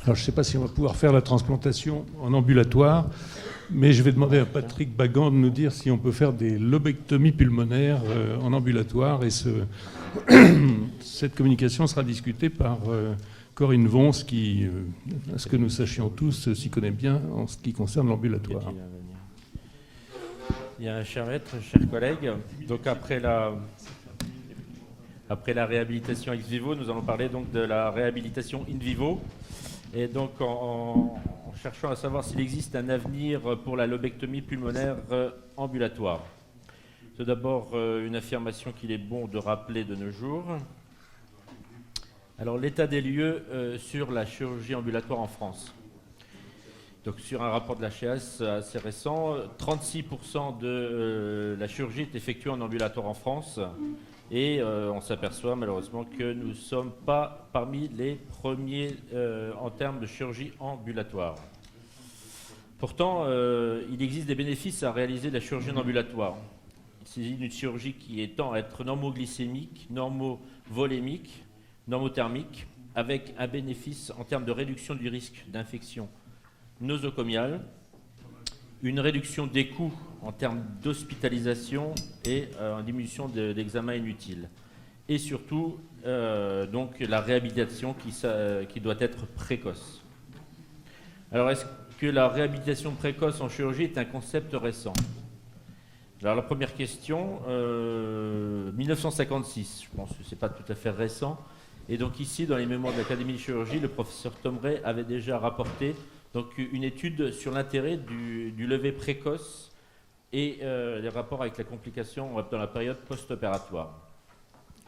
Alors, je ne sais pas si on va pouvoir faire la transplantation en ambulatoire, mais je vais demander à Patrick Bagan de nous dire si on peut faire des lobectomies pulmonaires en ambulatoire. Et cette communication sera discutée par Corinne Vons, qui, à ce que nous sachions tous, s'y connaît bien en ce qui concerne l'ambulatoire. Bien, cher maître, chers collègues, donc après la réhabilitation ex vivo, nous allons parler donc de la réhabilitation in vivo. Et donc en cherchant à savoir s'il existe un avenir pour la lobectomie pulmonaire ambulatoire. Tout d'abord, une affirmation qu'il est bon de rappeler de nos jours. Alors, l'état des lieux sur la chirurgie ambulatoire en France. Donc, sur un rapport de la HAS assez récent, 36% de la chirurgie est effectuée en ambulatoire en France. Et on s'aperçoit malheureusement que nous ne sommes pas parmi les premiers en termes de chirurgie ambulatoire. Pourtant, il existe des bénéfices à réaliser de la chirurgie en ambulatoire. Il s'agit d'une chirurgie qui tend à être normoglycémique, normovolémique, normothermique, avec un bénéfice en termes de réduction du risque d'infection nosocomiale, une réduction des coûts en termes d'hospitalisation et en diminution d'examens inutiles. Et surtout, donc, la réhabilitation qui doit être précoce. Alors, est-ce que la réhabilitation précoce en chirurgie est un concept récent? Alors, la première question, 1956, je pense que ce n'est pas tout à fait récent. Et donc ici, dans les mémoires de l'Académie de chirurgie, le professeur Tom Ray avait déjà rapporté donc, une étude sur l'intérêt du lever précoce et les rapports avec la complication dans la période post-opératoire.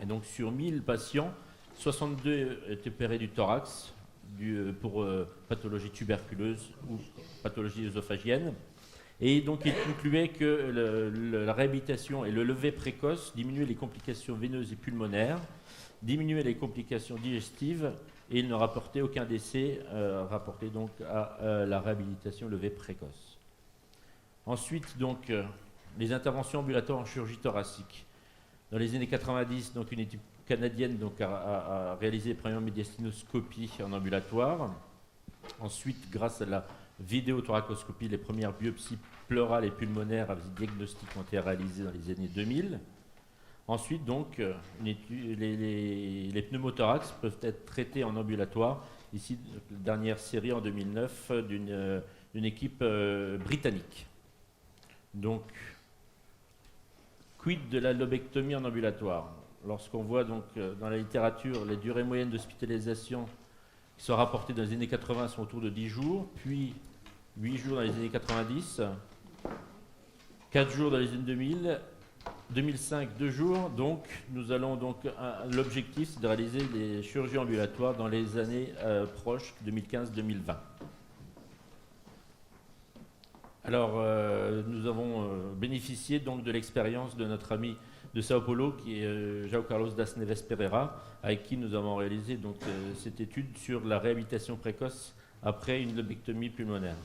Et donc sur 1000 patients, 62 étaient opérés du thorax pour pathologie tuberculeuse ou pathologie œsophagienne. Et donc il concluait que la réhabilitation et le lever précoce diminuaient les complications veineuses et pulmonaires, diminuaient les complications digestives, et il ne rapportait aucun décès rapporté donc à la réhabilitation levé précoce. Ensuite, donc, les interventions ambulatoires en chirurgie thoracique. Dans les années 90, donc, une étude canadienne donc, a réalisé les premières médiastinoscopies en ambulatoire. Ensuite, grâce à la vidéothoracoscopie, les premières biopsies pleurales et pulmonaires avec diagnostic ont été réalisées dans les années 2000. Ensuite, donc, les pneumothorax peuvent être traités en ambulatoire. Ici, la dernière série en 2009 d'une équipe britannique. Donc, quid de la lobectomie en ambulatoire? Lorsqu'on voit donc dans la littérature les durées moyennes d'hospitalisation qui sont rapportées dans les années 80 sont autour de 10 jours, puis 8 jours dans les années 90, 4 jours dans les années 2000, 2005, 2 jours. Donc, nous allons donc, l'objectif, c'est de réaliser des chirurgies ambulatoires dans les années proches, 2015-2020. Alors, nous avons bénéficié donc de l'expérience de notre ami de Sao Paulo, qui est João Carlos das Neves Pereira, avec qui nous avons réalisé donc, cette étude sur la réhabilitation précoce après une lobectomie pulmonaire.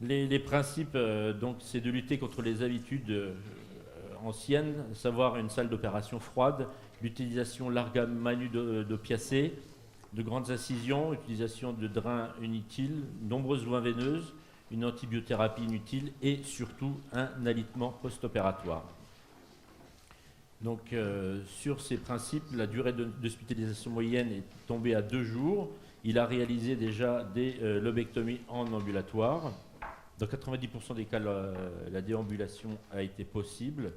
Les principes, donc, c'est de lutter contre les habitudes anciennes, savoir une salle d'opération froide, l'utilisation larga manu d'opiacés, de grandes incisions, utilisation de drains inutiles, nombreuses voies veineuses, une antibiothérapie inutile et surtout un alitement post-opératoire. Donc sur ces principes, la durée d'hospitalisation moyenne est tombée à 2 jours. Il a réalisé déjà des lobectomies en ambulatoire. Dans 90% des cas, la déambulation a été possible.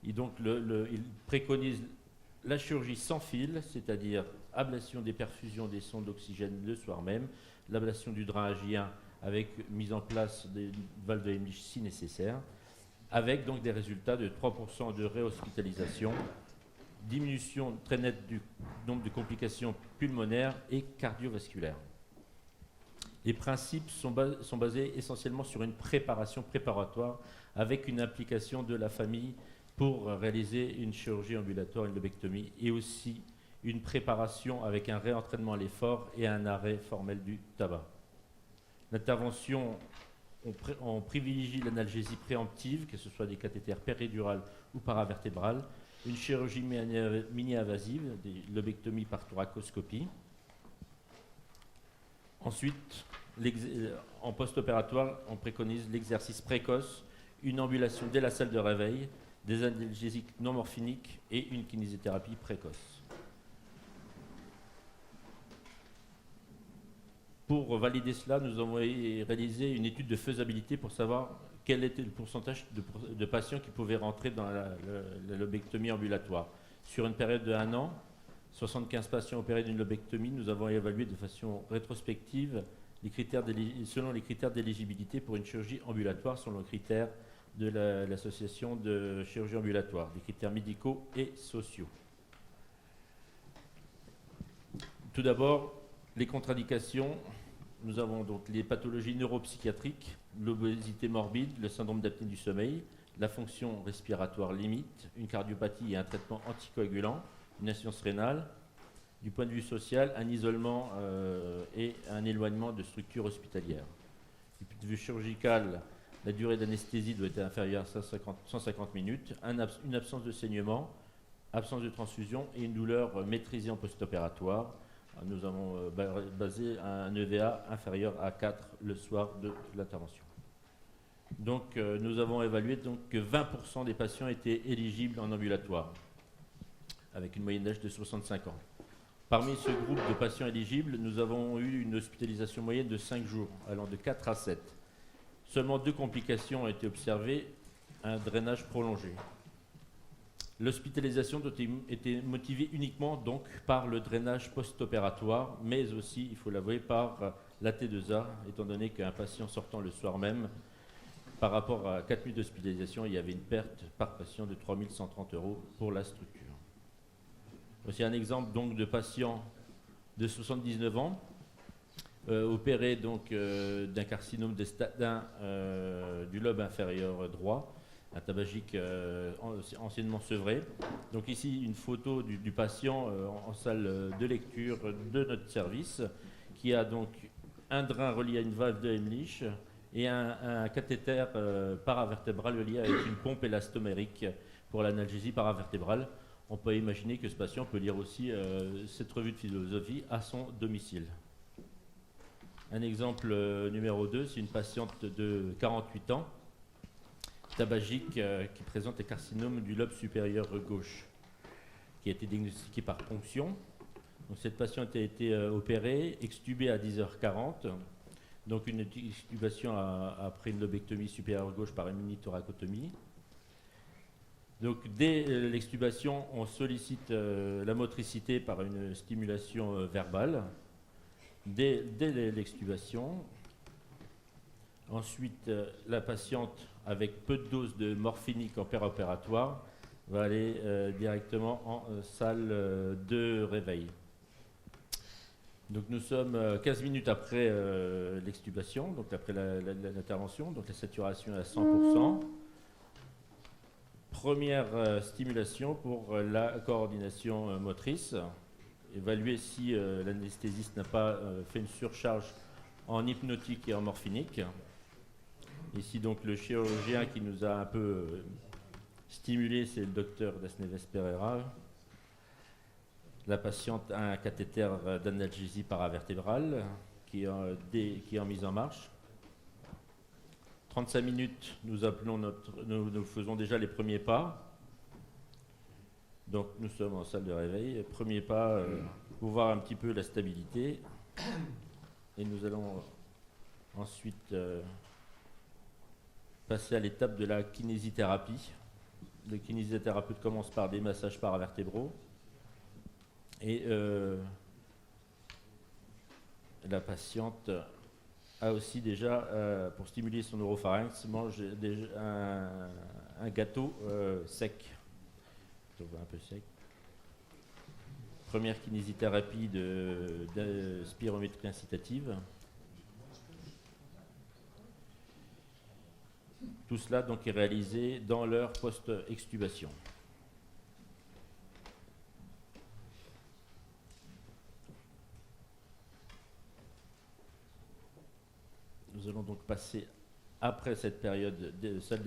Et donc il préconise la chirurgie sans fil, c'est-à-dire ablation des perfusions des sondes d'oxygène le soir même, l'ablation du drain agien avec mise en place des valves de Heimlich si nécessaire, avec donc des résultats de 3% de réhospitalisation, diminution très nette du nombre de complications pulmonaires et cardiovasculaires. Les principes sont basés essentiellement sur une préparation préparatoire avec une implication de la famille pour réaliser une chirurgie ambulatoire, une lobectomie, et aussi une préparation avec un réentraînement à l'effort et un arrêt formel du tabac. L'intervention, on privilégie l'analgésie préemptive, que ce soit des cathéters péridurales ou paravertébrales, une chirurgie mini-invasive, des lobectomies par thoracoscopie. Ensuite, en post-opératoire, on préconise l'exercice précoce, une ambulation dès la salle de réveil, des analgésiques non morphiniques et une kinésithérapie précoce. Pour valider cela, nous avons réalisé une étude de faisabilité pour savoir quel était le pourcentage de patients qui pouvaient rentrer dans la lobectomie ambulatoire. Sur une période de 1 an, 75 patients opérés d'une lobectomie, nous avons évalué de façon rétrospective selon les critères d'éligibilité pour une chirurgie ambulatoire, selon les critères de l'association de chirurgie ambulatoire, des critères médicaux et sociaux. Tout d'abord, les contre-indications. Nous avons donc les pathologies neuropsychiatriques, l'obésité morbide, le syndrome d'apnée du sommeil, la fonction respiratoire limite, une cardiopathie et un traitement anticoagulant, une insuffisance rénale. Du point de vue social, un isolement et un éloignement de structures hospitalières. Du point de vue chirurgical, la durée d'anesthésie doit être inférieure à 150 minutes, une absence de saignement, absence de transfusion et une douleur maîtrisée en post-opératoire. Nous avons basé un EVA inférieur à 4 le soir de l'intervention. Donc nous avons évalué donc, que 20% des patients étaient éligibles en ambulatoire, avec une moyenne d'âge de 65 ans. Parmi ce groupe de patients éligibles, nous avons eu une hospitalisation moyenne de 5 jours, allant de 4 à 7. Seulement 2 complications ont été observées, un drainage prolongé. L'hospitalisation était motivée uniquement donc par le drainage post-opératoire, mais aussi, il faut l'avouer, par la T2A, étant donné qu'un patient sortant le soir même, par rapport à 4 nuits d'hospitalisation, il y avait une perte par patient de 3 130 € pour la structure. Voici un exemple donc de patient de 79 ans, opéré donc d'un carcinome des stadins du lobe inférieur droit, un tabagique anciennement sevré. Donc ici une photo du patient en salle de lecture de notre service, qui a donc un drain relié à une valve de Heimlich et un cathéter paravertébral lié avec une pompe élastomérique pour l'analgésie paravertébrale. On peut imaginer que ce patient peut lire aussi cette revue de philosophie à son domicile. Un exemple numéro 2, c'est une patiente de 48 ans, tabagique, qui présente un carcinome du lobe supérieur gauche, qui a été diagnostiqué par ponction. Donc, cette patiente a été opérée, extubée à 10h40, donc une extubation après une lobectomie supérieure gauche par une mini-thoracotomie. Donc, dès l'extubation, on sollicite la motricité par une stimulation verbale. Dès l'extubation. Ensuite, la patiente, avec peu de doses de morphinique en péropératoire, va aller directement en salle de réveil. Donc, nous sommes 15 minutes après l'extubation, donc après l'intervention, donc la saturation est à 100%. Première stimulation pour la coordination motrice, évaluer si l'anesthésiste n'a pas fait une surcharge en hypnotique et en morphinique. Ici donc le chirurgien qui nous a un peu stimulé, c'est le docteur Dasneves Pereira. La patiente a un cathéter d'analgésie paravertébrale qui est en mise en marche. 35 minutes, nous faisons déjà les premiers pas. Donc nous sommes en salle de réveil. Premier pas pour voir un petit peu la stabilité. Et nous allons ensuite passer à l'étape de la kinésithérapie. Le kinésithérapeute commence par des massages paravertébraux. Et la patiente a aussi déjà, pour stimuler son oropharynx, mange déjà un gâteau sec. Un peu sec. Première kinésithérapie de spirométrie incitative. Tout cela donc est réalisé dans l'heure post-extubation. Nous allons donc passer, après cette période de salle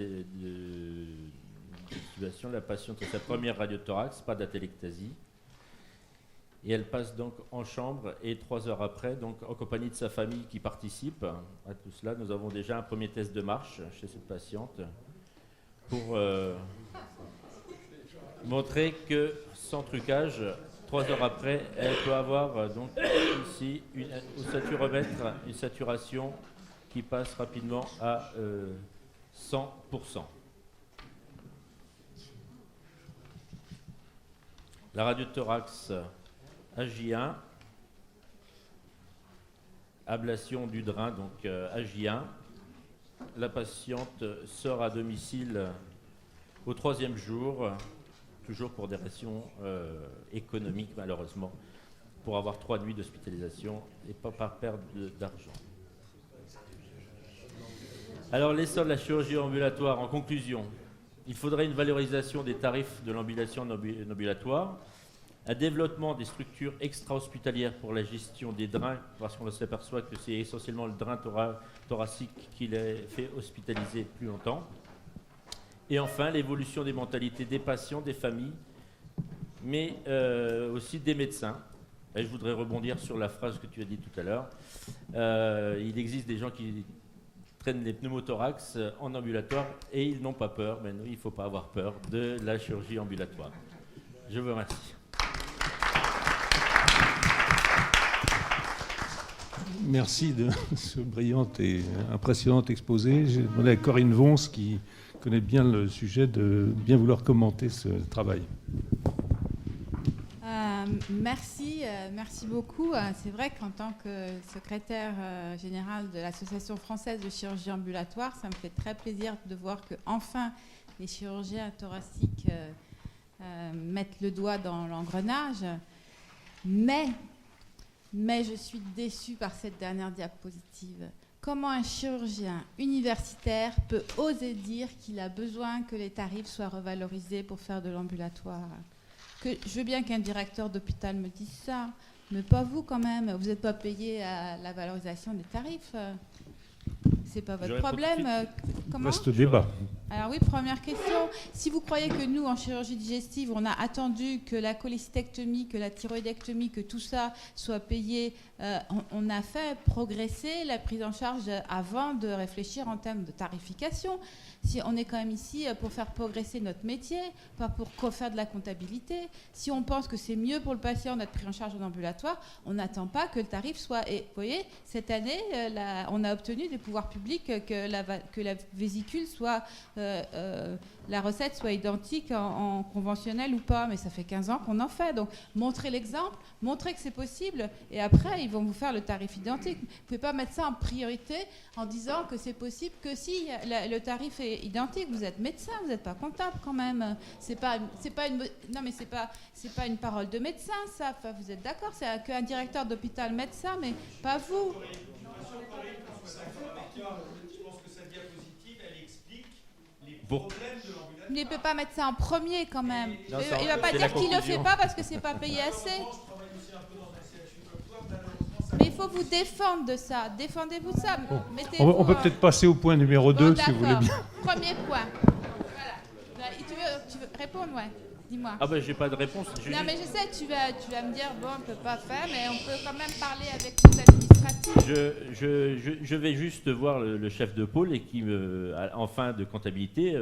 d'extubation, la patiente a sa première radiothorax, pas d'atelectasie. Et elle passe donc en chambre et 3 heures après, donc en compagnie de sa famille qui participe à tout cela, nous avons déjà un premier test de marche chez cette patiente pour montrer que sans trucage, 3 heures après, elle peut avoir donc ici au saturomètre une saturation qui passe rapidement à 100%. La radio de thorax AJ1, ablation du drain, donc AJ1. La patiente sort à domicile au 3e jour, toujours pour des raisons économiques malheureusement, pour avoir 3 nuits d'hospitalisation et pas par perte d'argent. Alors l'essor de la chirurgie ambulatoire, en conclusion, il faudrait une valorisation des tarifs de l'ambulation en ambulatoire, un développement des structures extra-hospitalières pour la gestion des drains, parce qu'on s'aperçoit que c'est essentiellement le drain thoracique qui les fait hospitaliser plus longtemps. Et enfin, l'évolution des mentalités des patients, des familles, mais aussi des médecins. Et je voudrais rebondir sur la phrase que tu as dit tout à l'heure. Il existe des gens qui traînent les pneumothorax en ambulatoire et ils n'ont pas peur. Mais nous, il ne faut pas avoir peur de la chirurgie ambulatoire. Je vous remercie. Merci de ce brillant et impressionnant exposé. J'ai demandé à Corinne Vons, qui connaît bien le sujet, de bien vouloir commenter ce travail. Merci beaucoup. C'est vrai qu'en tant que secrétaire général de l'Association française de chirurgie ambulatoire, ça me fait très plaisir de voir que enfin les chirurgiens thoraciques mettent le doigt dans l'engrenage. Mais je suis déçue par cette dernière diapositive. Comment un chirurgien universitaire peut oser dire qu'il a besoin que les tarifs soient revalorisés pour faire de l'ambulatoire ? Je veux bien qu'un directeur d'hôpital me dise ça, mais pas vous quand même. Vous n'êtes pas payé à la valorisation des tarifs. C'est pas votre problème. Comment ? Vaste débat. Alors oui, première question. Si vous croyez que nous, en chirurgie digestive, on a attendu que la cholécystectomie, que la thyroïdectomie, que tout ça soit payé, on a fait progresser la prise en charge avant de réfléchir en termes de tarification. Si on est quand même ici pour faire progresser notre métier, pas pour faire de la comptabilité. Si on pense que c'est mieux pour le patient d'être pris en charge en ambulatoire, on n'attend pas que le tarif soit... Et vous voyez, cette année, on a obtenu des pouvoirs publics que la vésicule soit... la recette soit identique en conventionnel ou pas, mais ça fait 15 ans qu'on en fait. Donc, montrez l'exemple, montrez que c'est possible, et après, ils vont vous faire le tarif identique. Vous ne pouvez pas mettre ça en priorité en disant que c'est possible que si le tarif est identique. Vous êtes médecin, vous n'êtes pas comptable quand même. C'est pas une parole de médecin, ça. Enfin, vous êtes d'accord, c'est qu'un directeur d'hôpital médecin, mais pas vous. Mais il ne peut pas mettre ça en premier quand même. Non, il ne va pas dire qu'il ne le fait pas parce que ce n'est pas payé assez. Mais il faut vous défendre de ça. Défendez-vous de ça. On peut peut-être passer au point numéro 2, si vous voulez bien. Premier point. Voilà. Tu veux répondre, ouais. Dis-moi. Ah ben j'ai pas de réponse. Non mais je sais, tu vas me dire, bon, on ne peut pas faire, mais on peut quand même parler avec les administratifs. Je vais juste voir le chef de pôle et qui, en fin de comptabilité,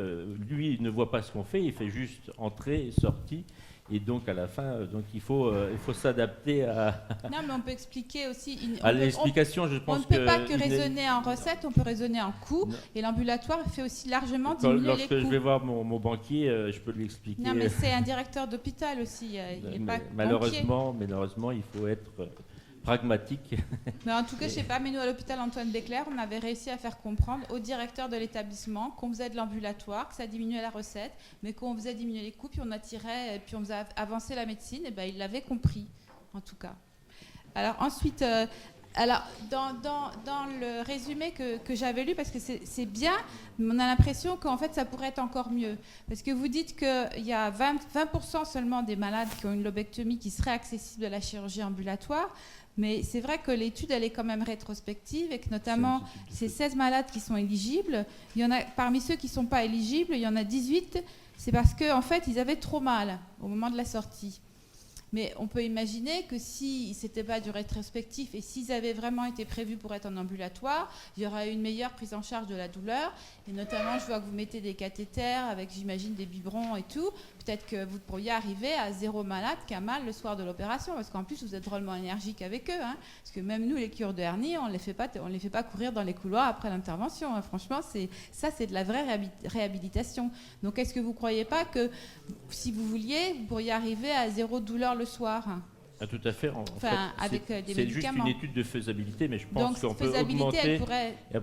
lui il ne voit pas ce qu'on fait, il fait juste entrée et sortie. Et donc à la fin, donc il faut s'adapter à. Non, mais on peut expliquer aussi. À l'explication, je pense que. On ne peut pas que raisonner en recettes, on peut raisonner en coûts. Et l'ambulatoire fait aussi largement diminuer les coûts. Lorsque je vais voir mon banquier, je peux lui expliquer. Non, mais c'est un directeur d'hôpital aussi. Il n'est pas malheureusement, il faut être pragmatique. Mais en tout cas, je ne sais pas, mais nous à l'hôpital Antoine Béclair, on avait réussi à faire comprendre au directeur de l'établissement qu'on faisait de l'ambulatoire, que ça diminuait la recette, mais qu'on faisait diminuer les coûts, puis on attirait, puis on faisait avancer la médecine, et ben il l'avait compris, en tout cas. Alors ensuite, dans le résumé que j'avais lu, parce que c'est bien, mais on a l'impression qu'en fait ça pourrait être encore mieux. Parce que vous dites qu'il y a 20% seulement des malades qui ont une lobectomie qui serait accessible à la chirurgie ambulatoire. Mais c'est vrai que l'étude, elle est quand même rétrospective et que notamment ces 16 malades qui sont éligibles, il y en a, parmi ceux qui ne sont pas éligibles, il y en a 18, c'est parce qu'en fait, ils avaient trop mal au moment de la sortie. Mais on peut imaginer que si c'était pas du rétrospectif et s'ils avaient vraiment été prévus pour être en ambulatoire, il y aurait une meilleure prise en charge de la douleur. Et notamment, je vois que vous mettez des cathéters avec, j'imagine, des biberons et tout. Peut-être que vous pourriez arriver à 0 malade qui a mal le soir de l'opération, parce qu'en plus, vous êtes drôlement énergique avec eux. Hein, parce que même nous, les cures de hernie, on les fait pas courir dans les couloirs après l'intervention. Hein. Franchement, c'est de la vraie réhabilitation. Donc, est-ce que vous ne croyez pas que si vous vouliez, vous pourriez arriver à 0 douleur le soir? Ah, tout à fait. Avec des c'est juste médicaments. une étude de faisabilité, mais je pense qu'on peut faisabilité,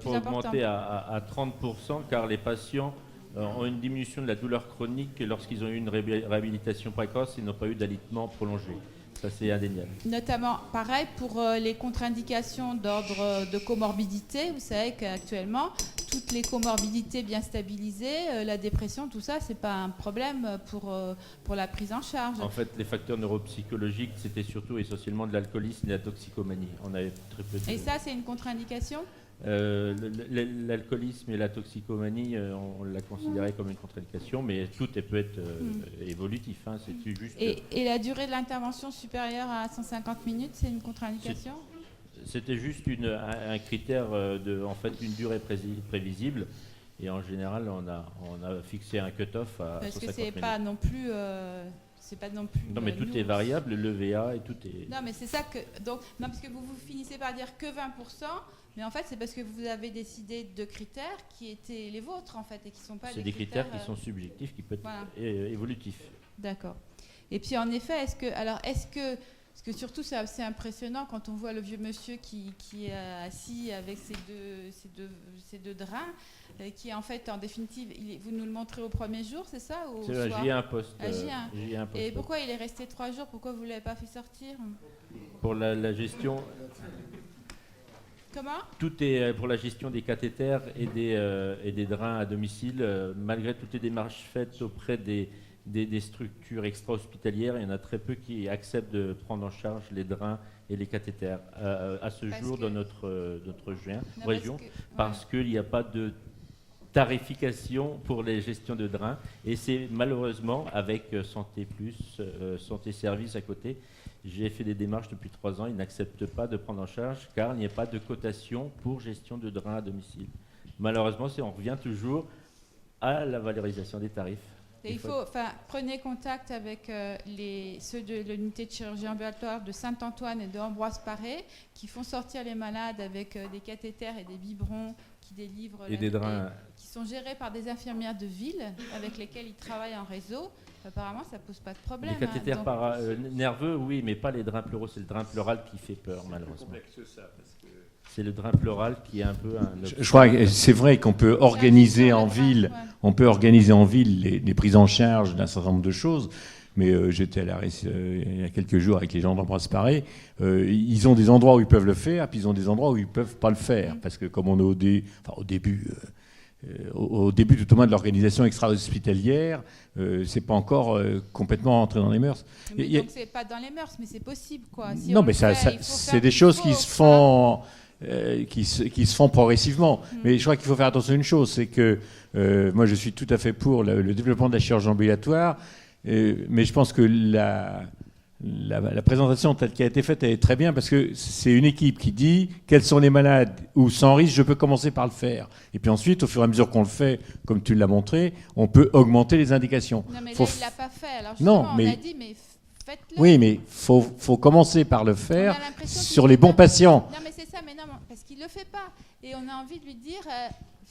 augmenter à 30%, car les patients ont une diminution de la douleur chronique lorsqu'ils ont eu une réhabilitation précoce et n'ont pas eu d'alitement prolongé. Ça, c'est indéniable. Notamment, pareil, pour les contre-indications d'ordre de comorbidité. Vous savez qu'actuellement, toutes les comorbidités bien stabilisées, la dépression, tout ça, c'est pas un problème pour la prise en charge. En fait, les facteurs neuropsychologiques, c'était surtout essentiellement de l'alcoolisme et de la toxicomanie. On avait très peu de... Et ça, c'est une contre-indication ? L'alcoolisme et la toxicomanie, on l'a considéré comme une contre-indication, mais tout peut être évolutif. Hein, c'est juste... Et la durée de l'intervention supérieure à 150 minutes, c'est une contre-indication ? C'était juste un critère d'une durée prévisible. Et en général, on a fixé un cut-off à 150 minutes. Parce que c'est pas non plus... c'est pas non plus. Non, mais tout est variable, le VA et tout est. Non, mais c'est ça que. Donc, non, parce que vous finissez par dire que 20%, mais en fait, c'est parce que vous avez décidé de critères qui étaient les vôtres, en fait, et qui sont pas. C'est des critères qui sont subjectifs, qui peuvent être évolutifs. D'accord. Et puis, en effet, est-ce que. Parce que surtout, c'est assez impressionnant quand on voit le vieux monsieur qui est assis avec ces deux drains, qui est en fait, en définitive, vous nous le montrez au premier jour, c'est ça ou c'est un J1 poste. Et pourquoi il est resté 3 jours? Pourquoi vous ne l'avez pas fait sortir? Pour la gestion. Comment? Tout est pour la gestion des cathéters et des drains à domicile, malgré toutes les démarches faites auprès des structures extra-hospitalières, il y en a très peu qui acceptent de prendre en charge les drains et les cathéters à ce jour dans notre région, parce qu'il n'y a pas de tarification pour les gestions de drains, et c'est malheureusement avec Santé Plus, Santé Service à côté, j'ai fait des démarches depuis 3 ans, ils n'acceptent pas de prendre en charge car il n'y a pas de cotation pour gestion de drains à domicile. Malheureusement, on revient toujours à la valorisation des tarifs. Et prenez contact avec ceux de l'unité de chirurgie ambulatoire de Saint-Antoine et de Ambroise Paré, qui font sortir les malades avec des cathéters et des biberons qui délivrent et des drains, qui sont gérés par des infirmières de ville avec lesquelles ils travaillent en réseau. Apparemment, ça pose pas de problème. Les cathéters nerveux, oui, mais pas les drains pleuraux. C'est le drain pleural qui fait peur, malheureusement. C'est le drain pleural qui est un peu Je crois que c'est vrai qu'on peut organiser en ville, les prises en charge d'un certain nombre de choses. Mais j'étais à l'arrêt il y a quelques jours avec les gens d'Ambroise Paré. Ils ont des endroits où ils peuvent le faire, puis ils ont des endroits où ils ne peuvent pas le faire. Parce que comme on est au début, tout au moins de l'organisation extra-hospitalière, c'est pas encore complètement entré dans les mœurs. Donc c'est pas dans les mœurs, mais c'est possible, quoi. Si non, mais c'est des choses qui se font... qui se font progressivement. Mais je crois qu'il faut faire attention à une chose, c'est que moi je suis tout à fait pour le développement de la chirurgie ambulatoire, mais je pense que la présentation telle qu'elle a été faite, elle est très bien, parce que c'est une équipe qui dit quels sont les malades où sans risque je peux commencer par le faire. Et puis ensuite, au fur et à mesure qu'on le fait, comme tu l'as montré, on peut augmenter les indications. Non, mais là, il ne l'a pas fait. Alors justement, on a dit, mais faites-le. Oui, mais faut commencer par le faire sur les bons patients. Non, mais c'est ça, mais non, parce qu'il ne le fait pas. Et on a envie de lui dire,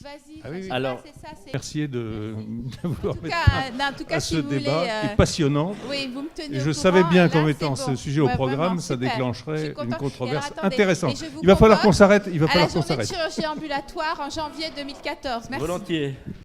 vas-y, ah oui. Alors, c'est ça. Merci de vouloir en tout cas, à si ce vous débat voulez, qui est passionnant. Oui, vous me tenez Et au je courant, savais bien là, qu'en mettant c'est bon. ce sujet au programme, vraiment, ça super. déclencherait une controverse Alors, attendez, intéressante. et je vous Il va falloir convoque qu'on s'arrête. à la journée de chirurgie ambulatoire en janvier 2014. Merci. Volontiers.